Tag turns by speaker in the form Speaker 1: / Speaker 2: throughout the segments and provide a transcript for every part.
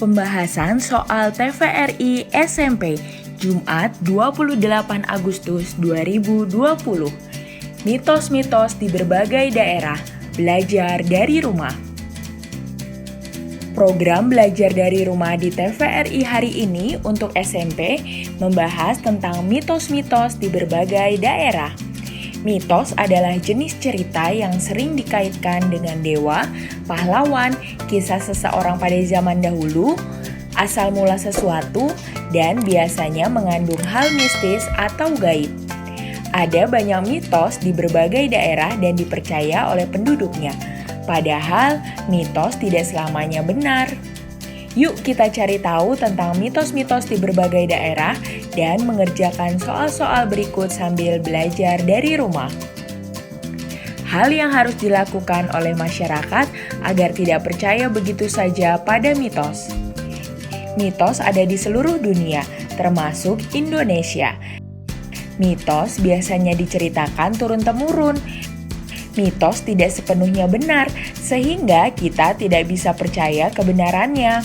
Speaker 1: Pembahasan soal TVRI SMP, Jumat 28 Agustus 2020. Mitos-mitos di berbagai daerah, belajar dari rumah. Program belajar dari rumah di TVRI hari ini untuk SMP membahas tentang mitos-mitos di berbagai daerah. Mitos adalah jenis cerita yang sering dikaitkan dengan dewa, pahlawan, kisah seseorang pada zaman dahulu, asal mula sesuatu, dan biasanya mengandung hal mistis atau gaib. Ada banyak mitos di berbagai daerah dan dipercaya oleh penduduknya. Padahal, mitos tidak selamanya benar. Yuk kita cari tahu tentang mitos-mitos di berbagai daerah dan mengerjakan soal-soal berikut sambil belajar dari rumah. Hal yang harus dilakukan oleh masyarakat agar tidak percaya begitu saja pada mitos. Mitos ada di seluruh dunia, termasuk Indonesia. Mitos biasanya diceritakan turun-temurun. Mitos tidak sepenuhnya benar, sehingga kita tidak bisa percaya kebenarannya.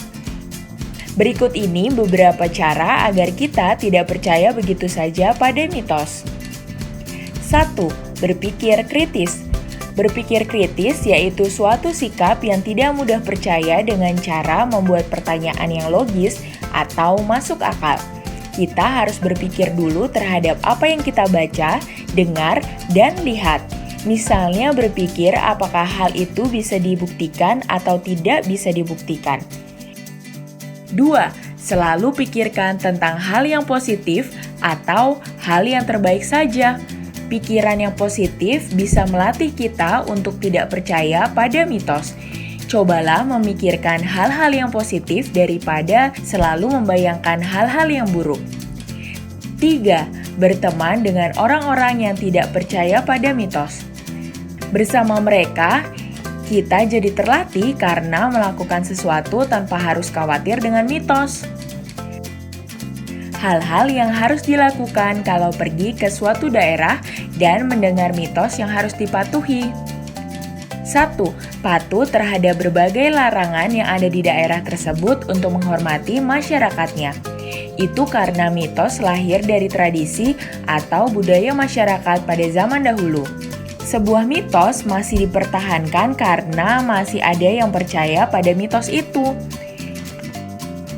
Speaker 1: Berikut ini beberapa cara agar kita tidak percaya begitu saja pada mitos. 1. Berpikir kritis. Berpikir kritis yaitu suatu sikap yang tidak mudah percaya dengan cara membuat pertanyaan yang logis atau masuk akal. Kita harus berpikir dulu terhadap apa yang kita baca, dengar, dan lihat. Misalnya berpikir apakah hal itu bisa dibuktikan atau tidak bisa dibuktikan. 2. Selalu pikirkan tentang hal yang positif atau hal yang terbaik saja. Pikiran yang positif bisa melatih kita untuk tidak percaya pada mitos. Cobalah memikirkan hal-hal yang positif daripada selalu membayangkan hal-hal yang buruk. 3. Berteman dengan orang-orang yang tidak percaya pada mitos. Bersama mereka, kita jadi terlatih karena melakukan sesuatu tanpa harus khawatir dengan mitos. Hal-hal yang harus dilakukan kalau pergi ke suatu daerah dan mendengar mitos yang harus dipatuhi. 1. Patuh terhadap berbagai larangan yang ada di daerah tersebut untuk menghormati masyarakatnya. Itu karena mitos lahir dari tradisi atau budaya masyarakat pada zaman dahulu. Sebuah mitos masih dipertahankan karena masih ada yang percaya pada mitos itu.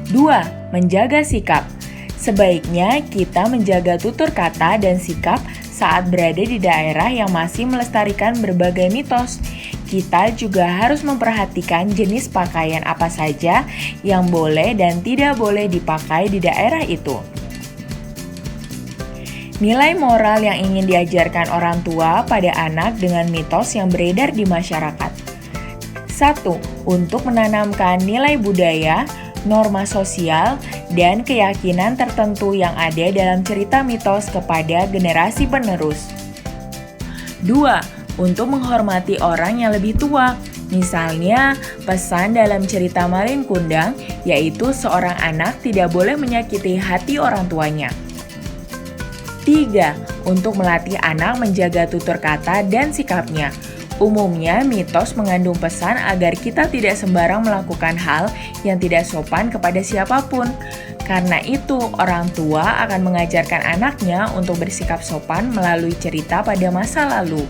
Speaker 1: 2. Menjaga sikap. Sebaiknya kita menjaga tutur kata dan sikap saat berada di daerah yang masih melestarikan berbagai mitos. Kita juga harus memperhatikan jenis pakaian apa saja yang boleh dan tidak boleh dipakai di daerah itu. Nilai moral yang ingin diajarkan orang tua pada anak dengan mitos yang beredar di masyarakat. 1. Untuk menanamkan nilai budaya, norma sosial, dan keyakinan tertentu yang ada dalam cerita mitos kepada generasi penerus. 2. Untuk menghormati orang yang lebih tua. Misalnya, pesan dalam cerita Malin Kundang, yaitu seorang anak tidak boleh menyakiti hati orang tuanya. 3. Untuk melatih anak menjaga tutur kata dan sikapnya. Umumnya, mitos mengandung pesan agar kita tidak sembarang melakukan hal yang tidak sopan kepada siapapun. Karena itu, orang tua akan mengajarkan anaknya untuk bersikap sopan melalui cerita pada masa lalu.